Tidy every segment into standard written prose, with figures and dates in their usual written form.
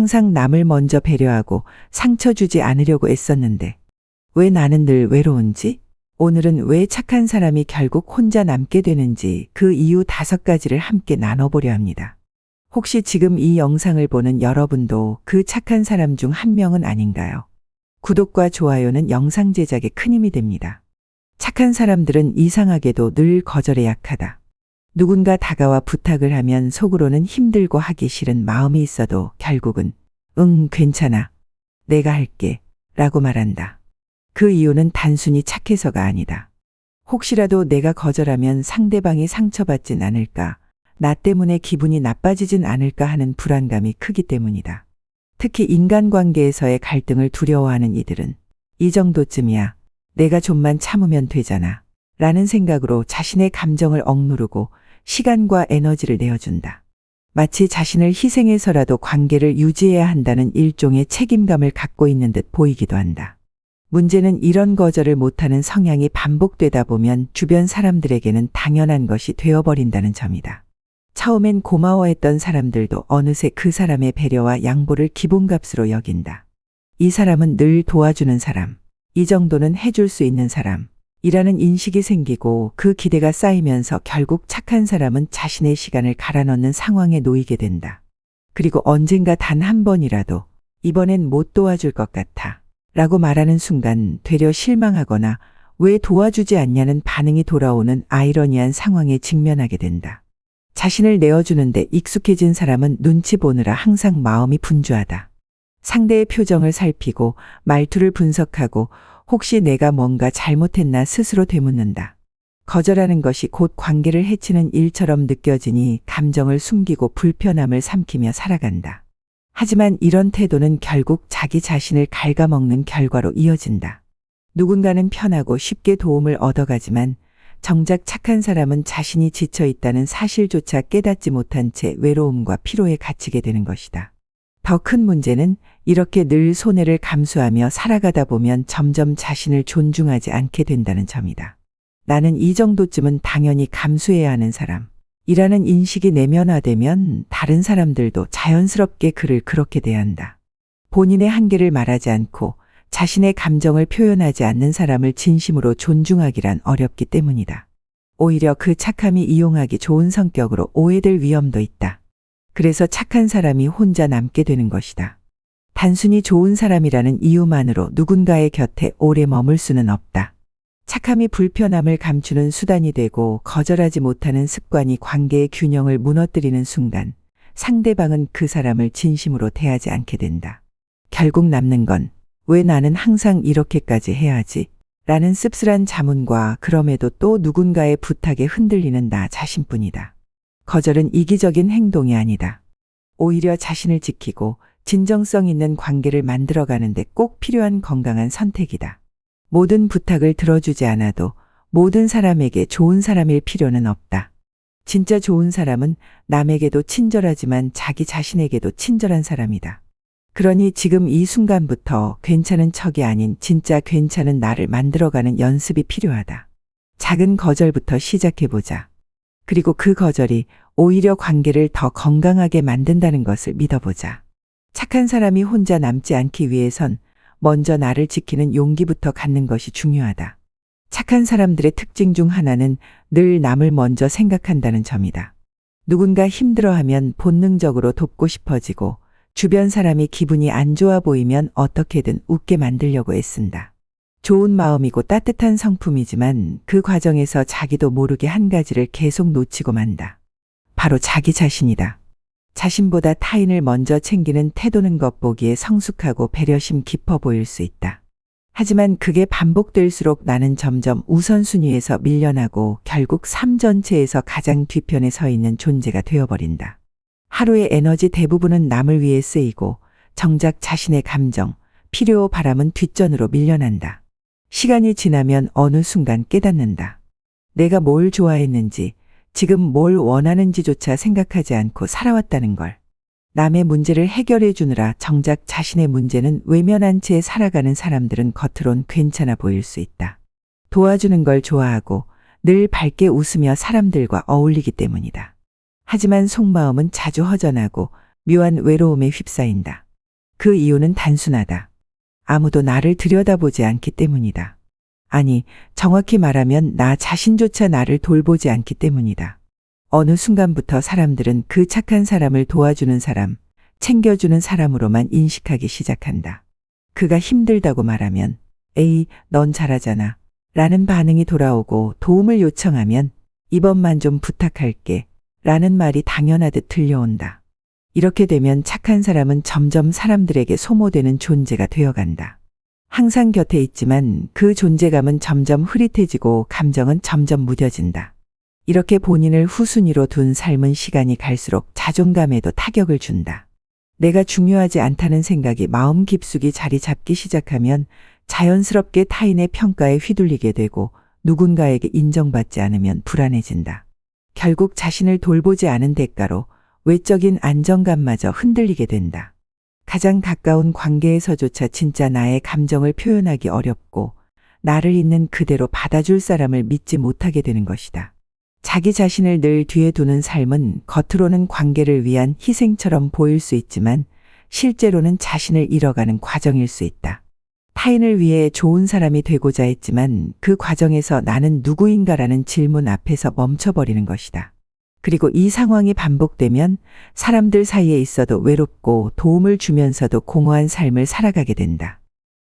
항상 남을 먼저 배려하고 상처 주지 않으려고 애썼는데 왜 나는 늘 외로운지, 오늘은 왜 착한 사람이 결국 혼자 남게 되는지 그 이유 5가지를 함께 나눠보려 합니다. 혹시 지금 이 영상을 보는 여러분도 그 착한 사람 중 한 명은 아닌가요? 구독과 좋아요는 영상 제작에 큰 힘이 됩니다. 착한 사람들은 이상하게도 늘 거절에 약하다. 누군가 다가와 부탁을 하면 속으로는 힘들고 하기 싫은 마음이 있어도 결국은 응, 괜찮아. 내가 할게. 라고 말한다. 그 이유는 단순히 착해서가 아니다. 혹시라도 내가 거절하면 상대방이 상처받진 않을까, 나 때문에 기분이 나빠지진 않을까 하는 불안감이 크기 때문이다. 특히 인간관계에서의 갈등을 두려워하는 이들은 이 정도쯤이야. 내가 좀만 참으면 되잖아. 라는 생각으로 자신의 감정을 억누르고 시간과 에너지를 내어준다. 마치 자신을 희생해서라도 관계를 유지해야 한다는 일종의 책임감을 갖고 있는 듯 보이기도 한다. 문제는 이런 거절을 못하는 성향이 반복되다 보면 주변 사람들에게는 당연한 것이 되어버린다는 점이다. 처음엔 고마워했던 사람들도 어느새 그 사람의 배려와 양보를 기본값으로 여긴다. 이 사람은 늘 도와주는 사람, 이 정도는 해줄 수 있는 사람, 이라는 인식이 생기고 그 기대가 쌓이면서 결국 착한 사람은 자신의 시간을 갈아넣는 상황에 놓이게 된다. 그리고 언젠가 단 한 번이라도 이번엔 못 도와줄 것 같아 라고 말하는 순간 되려 실망하거나 왜 도와주지 않냐는 반응이 돌아오는 아이러니한 상황에 직면하게 된다. 자신을 내어주는데 익숙해진 사람은 눈치 보느라 항상 마음이 분주하다. 상대의 표정을 살피고 말투를 분석하고 혹시 내가 뭔가 잘못했나 스스로 되묻는다. 거절하는 것이 곧 관계를 해치는 일처럼 느껴지니 감정을 숨기고 불편함을 삼키며 살아간다. 하지만 이런 태도는 결국 자기 자신을 갉아먹는 결과로 이어진다. 누군가는 편하고 쉽게 도움을 얻어가지만 정작 착한 사람은 자신이 지쳐 있다는 사실조차 깨닫지 못한 채 외로움과 피로에 갇히게 되는 것이다. 더 큰 문제는 이렇게 늘 손해를 감수하며 살아가다 보면 점점 자신을 존중하지 않게 된다는 점이다. 나는 이 정도쯤은 당연히 감수해야 하는 사람, 이라는 인식이 내면화되면 다른 사람들도 자연스럽게 그를 그렇게 대한다. 본인의 한계를 말하지 않고 자신의 감정을 표현하지 않는 사람을 진심으로 존중하기란 어렵기 때문이다. 오히려 그 착함이 이용하기 좋은 성격으로 오해될 위험도 있다. 그래서 착한 사람이 혼자 남게 되는 것이다. 단순히 좋은 사람이라는 이유만으로 누군가의 곁에 오래 머물 수는 없다. 착함이 불편함을 감추는 수단이 되고 거절하지 못하는 습관이 관계의 균형을 무너뜨리는 순간 상대방은 그 사람을 진심으로 대하지 않게 된다. 결국 남는 건 왜 나는 항상 이렇게까지 해야 하지? 라는 씁쓸한 자문과 그럼에도 또 누군가의 부탁에 흔들리는 나 자신뿐이다. 거절은 이기적인 행동이 아니다. 오히려 자신을 지키고 진정성 있는 관계를 만들어가는데 꼭 필요한 건강한 선택이다. 모든 부탁을 들어주지 않아도 모든 사람에게 좋은 사람일 필요는 없다. 진짜 좋은 사람은 남에게도 친절하지만 자기 자신에게도 친절한 사람이다. 그러니 지금 이 순간부터 괜찮은 척이 아닌 진짜 괜찮은 나를 만들어가는 연습이 필요하다. 작은 거절부터 시작해보자. 그리고 그 거절이 오히려 관계를 더 건강하게 만든다는 것을 믿어보자. 착한 사람이 혼자 남지 않기 위해선 먼저 나를 지키는 용기부터 갖는 것이 중요하다. 착한 사람들의 특징 중 하나는 늘 남을 먼저 생각한다는 점이다. 누군가 힘들어하면 본능적으로 돕고 싶어지고 주변 사람이 기분이 안 좋아 보이면 어떻게든 웃게 만들려고 애쓴다. 좋은 마음이고 따뜻한 성품이지만 그 과정에서 자기도 모르게 한 가지를 계속 놓치고 만다. 바로 자기 자신이다. 자신보다 타인을 먼저 챙기는 태도는 겉보기에 성숙하고 배려심 깊어 보일 수 있다. 하지만 그게 반복될수록 나는 점점 우선순위에서 밀려나고 결국 삶 전체에서 가장 뒤편에 서 있는 존재가 되어버린다. 하루의 에너지 대부분은 남을 위해 쓰이고 정작 자신의 감정, 필요, 바람은 뒷전으로 밀려난다. 시간이 지나면 어느 순간 깨닫는다. 내가 뭘 좋아했는지, 지금 뭘 원하는지조차 생각하지 않고 살아왔다는 걸. 남의 문제를 해결해 주느라 정작 자신의 문제는 외면한 채 살아가는 사람들은 겉으론 괜찮아 보일 수 있다. 도와주는 걸 좋아하고 늘 밝게 웃으며 사람들과 어울리기 때문이다. 하지만 속마음은 자주 허전하고 묘한 외로움에 휩싸인다. 그 이유는 단순하다. 아무도 나를 들여다보지 않기 때문이다. 아니, 정확히 말하면 나 자신조차 나를 돌보지 않기 때문이다. 어느 순간부터 사람들은 그 착한 사람을 도와주는 사람, 챙겨주는 사람으로만 인식하기 시작한다. 그가 힘들다고 말하면, 에이, 넌 잘하잖아. 라는 반응이 돌아오고 도움을 요청하면, 이번만 좀 부탁할게. 라는 말이 당연하듯 들려온다. 이렇게 되면 착한 사람은 점점 사람들에게 소모되는 존재가 되어간다. 항상 곁에 있지만 그 존재감은 점점 흐릿해지고 감정은 점점 무뎌진다. 이렇게 본인을 후순위로 둔 삶은 시간이 갈수록 자존감에도 타격을 준다. 내가 중요하지 않다는 생각이 마음 깊숙이 자리 잡기 시작하면 자연스럽게 타인의 평가에 휘둘리게 되고 누군가에게 인정받지 않으면 불안해진다. 결국 자신을 돌보지 않은 대가로 외적인 안정감마저 흔들리게 된다. 가장 가까운 관계에서조차 진짜 나의 감정을 표현하기 어렵고 나를 있는 그대로 받아줄 사람을 믿지 못하게 되는 것이다. 자기 자신을 늘 뒤에 두는 삶은 겉으로는 관계를 위한 희생처럼 보일 수 있지만 실제로는 자신을 잃어가는 과정일 수 있다. 타인을 위해 좋은 사람이 되고자 했지만 그 과정에서 나는 누구인가라는 질문 앞에서 멈춰버리는 것이다. 그리고 이 상황이 반복되면 사람들 사이에 있어도 외롭고 도움을 주면서도 공허한 삶을 살아가게 된다.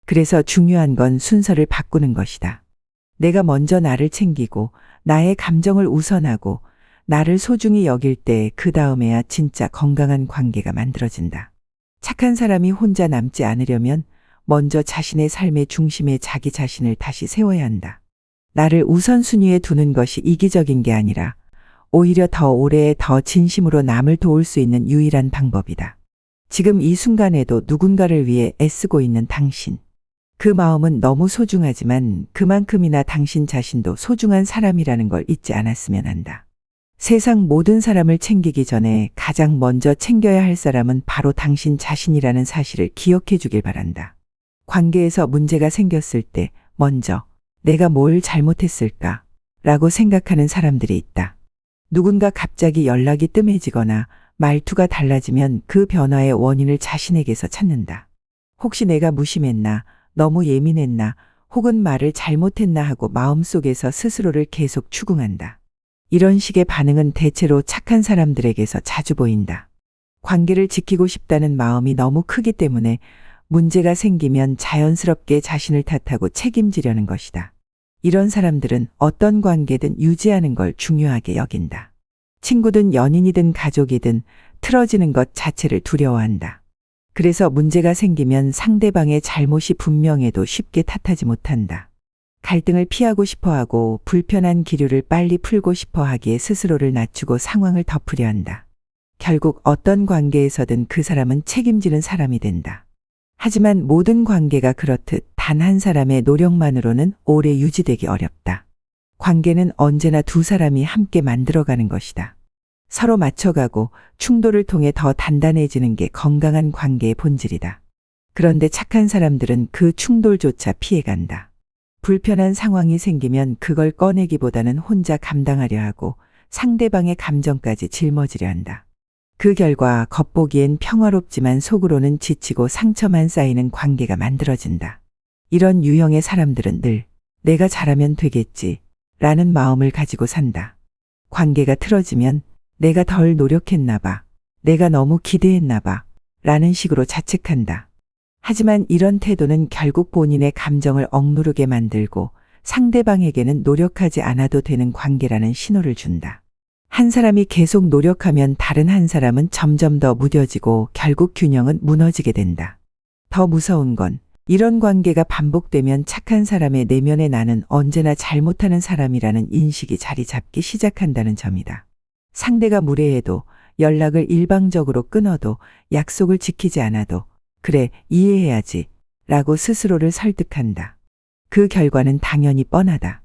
그래서 중요한 건 순서를 바꾸는 것이다. 내가 먼저 나를 챙기고 나의 감정을 우선하고 나를 소중히 여길 때 그 다음에야 진짜 건강한 관계가 만들어진다. 착한 사람이 혼자 남지 않으려면 먼저 자신의 삶의 중심에 자기 자신을 다시 세워야 한다. 나를 우선순위에 두는 것이 이기적인 게 아니라 오히려 더 오래 더 진심으로 남을 도울 수 있는 유일한 방법이다. 지금 이 순간에도 누군가를 위해 애쓰고 있는 당신. 그 마음은 너무 소중하지만 그만큼이나 당신 자신도 소중한 사람이라는 걸 잊지 않았으면 한다. 세상 모든 사람을 챙기기 전에 가장 먼저 챙겨야 할 사람은 바로 당신 자신이라는 사실을 기억해 주길 바란다. 관계에서 문제가 생겼을 때 먼저 내가 뭘 잘못했을까? 라고 생각하는 사람들이 있다. 누군가 갑자기 연락이 뜸해지거나 말투가 달라지면 그 변화의 원인을 자신에게서 찾는다. 혹시 내가 무심했나, 너무 예민했나, 혹은 말을 잘못했나 하고 마음속에서 스스로를 계속 추궁한다. 이런 식의 반응은 대체로 착한 사람들에게서 자주 보인다. 관계를 지키고 싶다는 마음이 너무 크기 때문에 문제가 생기면 자연스럽게 자신을 탓하고 책임지려는 것이다. 이런 사람들은 어떤 관계든 유지하는 걸 중요하게 여긴다. 친구든 연인이든 가족이든 틀어지는 것 자체를 두려워한다. 그래서 문제가 생기면 상대방의 잘못이 분명해도 쉽게 탓하지 못한다. 갈등을 피하고 싶어하고 불편한 기류를 빨리 풀고 싶어하기에 스스로를 낮추고 상황을 덮으려 한다. 결국 어떤 관계에서든 그 사람은 책임지는 사람이 된다. 하지만 모든 관계가 그렇듯 단 한 사람의 노력만으로는 오래 유지되기 어렵다. 관계는 언제나 두 사람이 함께 만들어가는 것이다. 서로 맞춰가고 충돌을 통해 더 단단해지는 게 건강한 관계의 본질이다. 그런데 착한 사람들은 그 충돌조차 피해간다. 불편한 상황이 생기면 그걸 꺼내기보다는 혼자 감당하려 하고 상대방의 감정까지 짊어지려 한다. 그 결과 겉보기엔 평화롭지만 속으로는 지치고 상처만 쌓이는 관계가 만들어진다. 이런 유형의 사람들은 늘 내가 잘하면 되겠지 라는 마음을 가지고 산다. 관계가 틀어지면 내가 덜 노력했나 봐, 내가 너무 기대했나 봐 라는 식으로 자책한다. 하지만 이런 태도는 결국 본인의 감정을 억누르게 만들고 상대방에게는 노력하지 않아도 되는 관계라는 신호를 준다. 한 사람이 계속 노력하면 다른 한 사람은 점점 더 무뎌지고 결국 균형은 무너지게 된다. 더 무서운 건 이런 관계가 반복되면 착한 사람의 내면의 나는 언제나 잘못하는 사람이라는 인식이 자리 잡기 시작한다는 점이다. 상대가 무례해도 연락을 일방적으로 끊어도 약속을 지키지 않아도 그래, 이해해야지 라고 스스로를 설득한다. 그 결과는 당연히 뻔하다.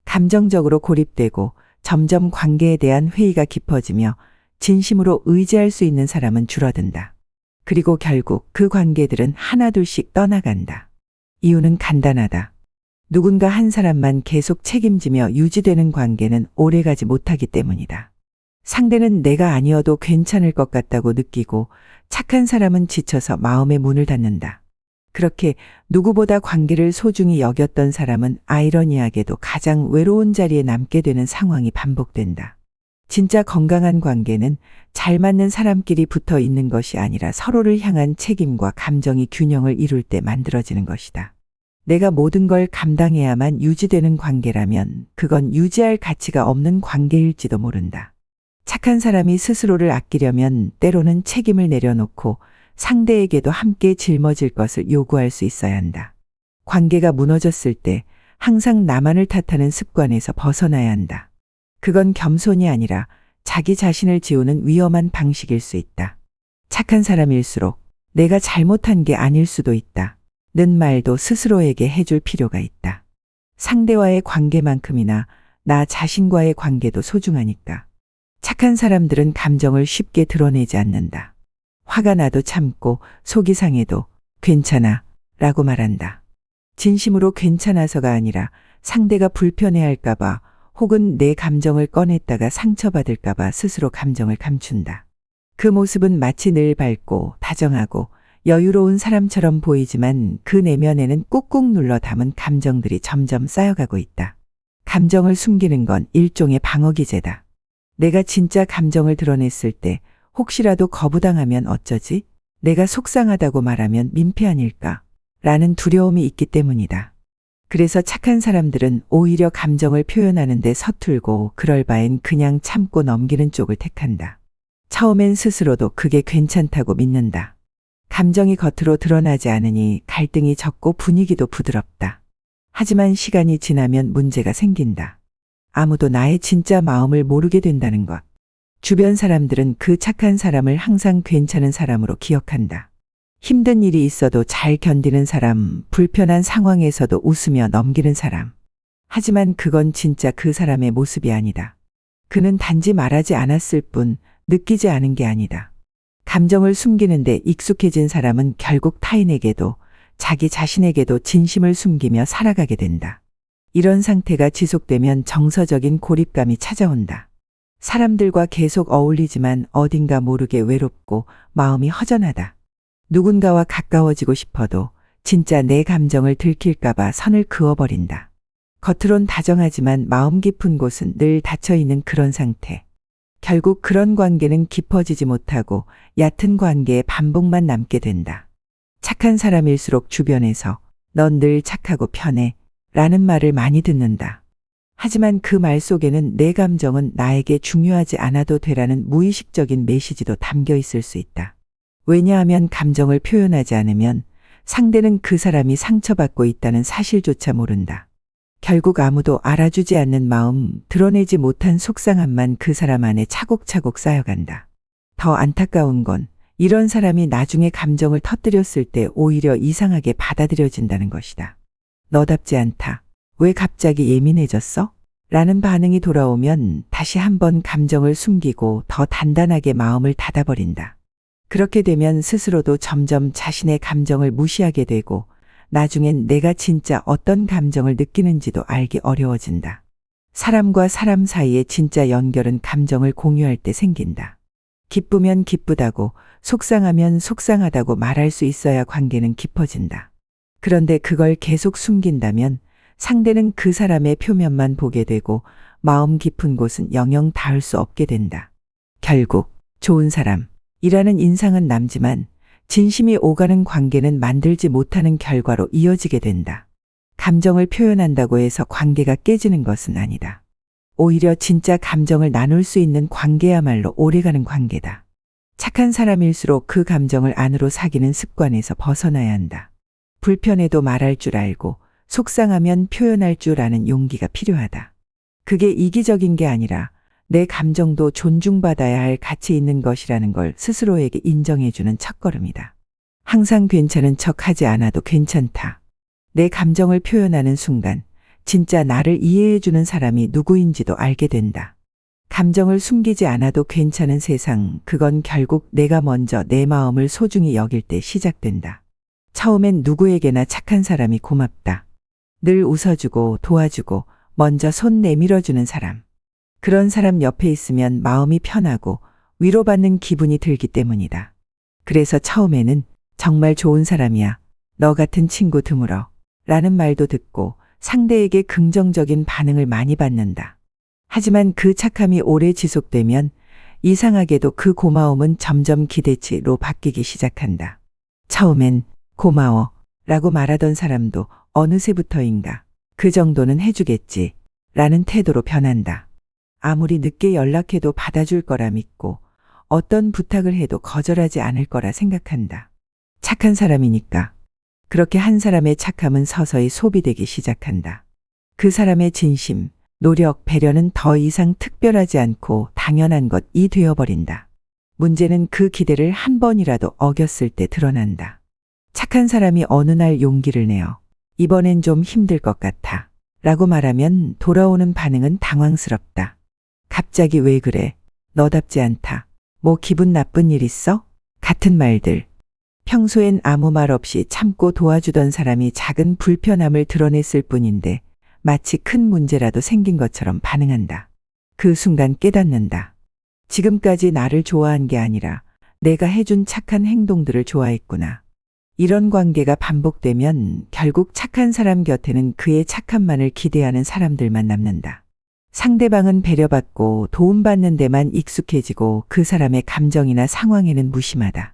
감정적으로 고립되고 점점 관계에 대한 회의가 깊어지며 진심으로 의지할 수 있는 사람은 줄어든다. 그리고 결국 그 관계들은 하나둘씩 떠나간다. 이유는 간단하다. 누군가 한 사람만 계속 책임지며 유지되는 관계는 오래가지 못하기 때문이다. 상대는 내가 아니어도 괜찮을 것 같다고 느끼고 착한 사람은 지쳐서 마음의 문을 닫는다. 그렇게 누구보다 관계를 소중히 여겼던 사람은 아이러니하게도 가장 외로운 자리에 남게 되는 상황이 반복된다. 진짜 건강한 관계는 잘 맞는 사람끼리 붙어 있는 것이 아니라 서로를 향한 책임과 감정이 균형을 이룰 때 만들어지는 것이다. 내가 모든 걸 감당해야만 유지되는 관계라면 그건 유지할 가치가 없는 관계일지도 모른다. 착한 사람이 스스로를 아끼려면 때로는 책임을 내려놓고 상대에게도 함께 짊어질 것을 요구할 수 있어야 한다. 관계가 무너졌을 때 항상 나만을 탓하는 습관에서 벗어나야 한다. 그건 겸손이 아니라 자기 자신을 지우는 위험한 방식일 수 있다. 착한 사람일수록 내가 잘못한 게 아닐 수도 있다. 는 말도 스스로에게 해줄 필요가 있다. 상대와의 관계만큼이나 나 자신과의 관계도 소중하니까. 착한 사람들은 감정을 쉽게 드러내지 않는다. 화가 나도 참고 속이 상해도 괜찮아 라고 말한다. 진심으로 괜찮아서가 아니라 상대가 불편해할까봐 혹은 내 감정을 꺼냈다가 상처받을까봐 스스로 감정을 감춘다. 그 모습은 마치 늘 밝고 다정하고 여유로운 사람처럼 보이지만 그 내면에는 꾹꾹 눌러 담은 감정들이 점점 쌓여가고 있다. 감정을 숨기는 건 일종의 방어기제다. 내가 진짜 감정을 드러냈을 때 혹시라도 거부당하면 어쩌지? 내가 속상하다고 말하면 민폐 아닐까? 라는 두려움이 있기 때문이다. 그래서 착한 사람들은 오히려 감정을 표현하는데 서툴고 그럴 바엔 그냥 참고 넘기는 쪽을 택한다. 처음엔 스스로도 그게 괜찮다고 믿는다. 감정이 겉으로 드러나지 않으니 갈등이 적고 분위기도 부드럽다. 하지만 시간이 지나면 문제가 생긴다. 아무도 나의 진짜 마음을 모르게 된다는 것. 주변 사람들은 그 착한 사람을 항상 괜찮은 사람으로 기억한다. 힘든 일이 있어도 잘 견디는 사람, 불편한 상황에서도 웃으며 넘기는 사람. 하지만 그건 진짜 그 사람의 모습이 아니다. 그는 단지 말하지 않았을 뿐 느끼지 않은 게 아니다. 감정을 숨기는데 익숙해진 사람은 결국 타인에게도 자기 자신에게도 진심을 숨기며 살아가게 된다. 이런 상태가 지속되면 정서적인 고립감이 찾아온다. 사람들과 계속 어울리지만 어딘가 모르게 외롭고 마음이 허전하다. 누군가와 가까워지고 싶어도 진짜 내 감정을 들킬까봐 선을 그어버린다. 겉으론 다정하지만 마음 깊은 곳은 늘 닫혀있는 그런 상태. 결국 그런 관계는 깊어지지 못하고 얕은 관계의 반복만 남게 된다. 착한 사람일수록 주변에서 넌 늘 착하고 편해 라는 말을 많이 듣는다. 하지만 그 말 속에는 내 감정은 나에게 중요하지 않아도 되라는 무의식적인 메시지도 담겨 있을 수 있다. 왜냐하면 감정을 표현하지 않으면 상대는 그 사람이 상처받고 있다는 사실조차 모른다. 결국 아무도 알아주지 않는 마음, 드러내지 못한 속상함만 그 사람 안에 차곡차곡 쌓여간다. 더 안타까운 건 이런 사람이 나중에 감정을 터뜨렸을 때 오히려 이상하게 받아들여진다는 것이다. 너답지 않다. 왜 갑자기 예민해졌어? 라는 반응이 돌아오면 다시 한번 감정을 숨기고 더 단단하게 마음을 닫아버린다. 그렇게 되면 스스로도 점점 자신의 감정을 무시하게 되고 나중엔 내가 진짜 어떤 감정을 느끼는지도 알기 어려워진다. 사람과 사람 사이의 진짜 연결은 감정을 공유할 때 생긴다. 기쁘면 기쁘다고, 속상하면 속상하다고 말할 수 있어야 관계는 깊어진다. 그런데 그걸 계속 숨긴다면 상대는 그 사람의 표면만 보게 되고 마음 깊은 곳은 영영 닿을 수 없게 된다. 결국 좋은 사람이라는 인상은 남지만 진심이 오가는 관계는 만들지 못하는 결과로 이어지게 된다. 감정을 표현한다고 해서 관계가 깨지는 것은 아니다. 오히려 진짜 감정을 나눌 수 있는 관계야말로 오래가는 관계다. 착한 사람일수록 그 감정을 안으로 사귀는 습관에서 벗어나야 한다. 불편해도 말할 줄 알고 속상하면 표현할 줄 아는 용기가 필요하다. 그게 이기적인 게 아니라 내 감정도 존중받아야 할 가치 있는 것이라는 걸 스스로에게 인정해주는 첫걸음이다. 항상 괜찮은 척 하지 않아도 괜찮다. 내 감정을 표현하는 순간 진짜 나를 이해해주는 사람이 누구인지도 알게 된다. 감정을 숨기지 않아도 괜찮은 세상, 그건 결국 내가 먼저 내 마음을 소중히 여길 때 시작된다. 처음엔 누구에게나 착한 사람이 고맙다. 늘 웃어주고 도와주고 먼저 손 내밀어주는 사람. 그런 사람 옆에 있으면 마음이 편하고 위로받는 기분이 들기 때문이다. 그래서 처음에는 정말 좋은 사람이야. 너 같은 친구 드물어. 라는 말도 듣고 상대에게 긍정적인 반응을 많이 받는다. 하지만 그 착함이 오래 지속되면 이상하게도 그 고마움은 점점 기대치로 바뀌기 시작한다. 처음엔 고마워 라고 말하던 사람도 어느새부터인가 그 정도는 해주겠지 라는 태도로 변한다. 아무리 늦게 연락해도 받아줄 거라 믿고 어떤 부탁을 해도 거절하지 않을 거라 생각한다. 착한 사람이니까. 그렇게 한 사람의 착함은 서서히 소비되기 시작한다. 그 사람의 진심, 노력, 배려는 더 이상 특별하지 않고 당연한 것이 되어버린다. 문제는 그 기대를 한 번이라도 어겼을 때 드러난다. 착한 사람이 어느 날 용기를 내어 이번엔 좀 힘들 것 같아 라고 말하면 돌아오는 반응은 당황스럽다. 갑자기 왜 그래? 너답지 않다. 뭐 기분 나쁜 일 있어? 같은 말들. 평소엔 아무 말 없이 참고 도와주던 사람이 작은 불편함을 드러냈을 뿐인데 마치 큰 문제라도 생긴 것처럼 반응한다. 그 순간 깨닫는다. 지금까지 나를 좋아한 게 아니라 내가 해준 착한 행동들을 좋아했구나. 이런 관계가 반복되면 결국 착한 사람 곁에는 그의 착함만을 기대하는 사람들만 남는다. 상대방은 배려받고 도움받는 데만 익숙해지고 그 사람의 감정이나 상황에는 무심하다.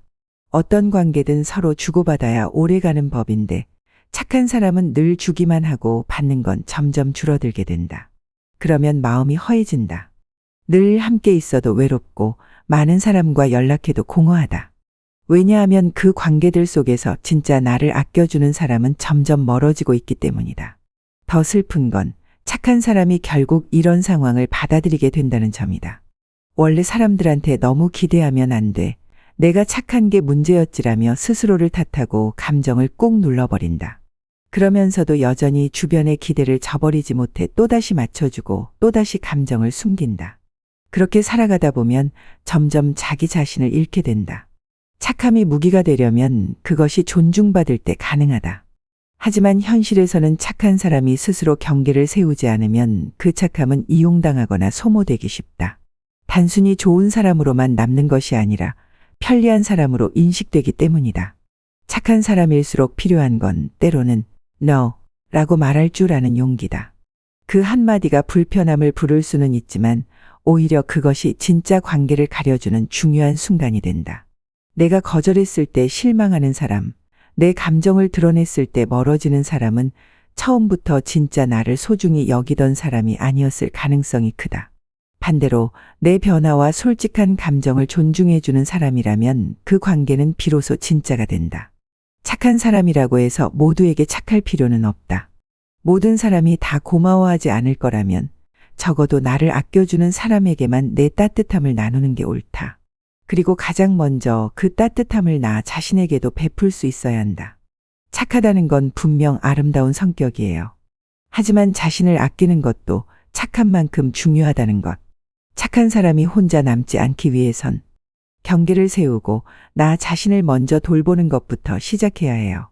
어떤 관계든 서로 주고받아야 오래가는 법인데 착한 사람은 늘 주기만 하고 받는 건 점점 줄어들게 된다. 그러면 마음이 허해진다. 늘 함께 있어도 외롭고 많은 사람과 연락해도 공허하다. 왜냐하면 그 관계들 속에서 진짜 나를 아껴주는 사람은 점점 멀어지고 있기 때문이다. 더 슬픈 건 착한 사람이 결국 이런 상황을 받아들이게 된다는 점이다. 원래 사람들한테 너무 기대하면 안 돼. 내가 착한 게 문제였지라며 스스로를 탓하고 감정을 꾹 눌러버린다. 그러면서도 여전히 주변의 기대를 저버리지 못해 또다시 맞춰주고 또다시 감정을 숨긴다. 그렇게 살아가다 보면 점점 자기 자신을 잃게 된다. 착함이 무기가 되려면 그것이 존중받을 때 가능하다. 하지만 현실에서는 착한 사람이 스스로 경계를 세우지 않으면 그 착함은 이용당하거나 소모되기 쉽다. 단순히 좋은 사람으로만 남는 것이 아니라 편리한 사람으로 인식되기 때문이다. 착한 사람일수록 필요한 건 때로는 No 라고 말할 줄 아는 용기다. 그 한마디가 불편함을 부를 수는 있지만 오히려 그것이 진짜 관계를 가려주는 중요한 순간이 된다. 내가 거절했을 때 실망하는 사람, 내 감정을 드러냈을 때 멀어지는 사람은 처음부터 진짜 나를 소중히 여기던 사람이 아니었을 가능성이 크다. 반대로 내 변화와 솔직한 감정을 존중해주는 사람이라면 그 관계는 비로소 진짜가 된다. 착한 사람이라고 해서 모두에게 착할 필요는 없다. 모든 사람이 다 고마워하지 않을 거라면 적어도 나를 아껴주는 사람에게만 내 따뜻함을 나누는 게 옳다. 그리고 가장 먼저 그 따뜻함을 나 자신에게도 베풀 수 있어야 한다. 착하다는 건 분명 아름다운 성격이에요. 하지만 자신을 아끼는 것도 착한 만큼 중요하다는 것. 착한 사람이 혼자 남지 않기 위해선 경계를 세우고 나 자신을 먼저 돌보는 것부터 시작해야 해요.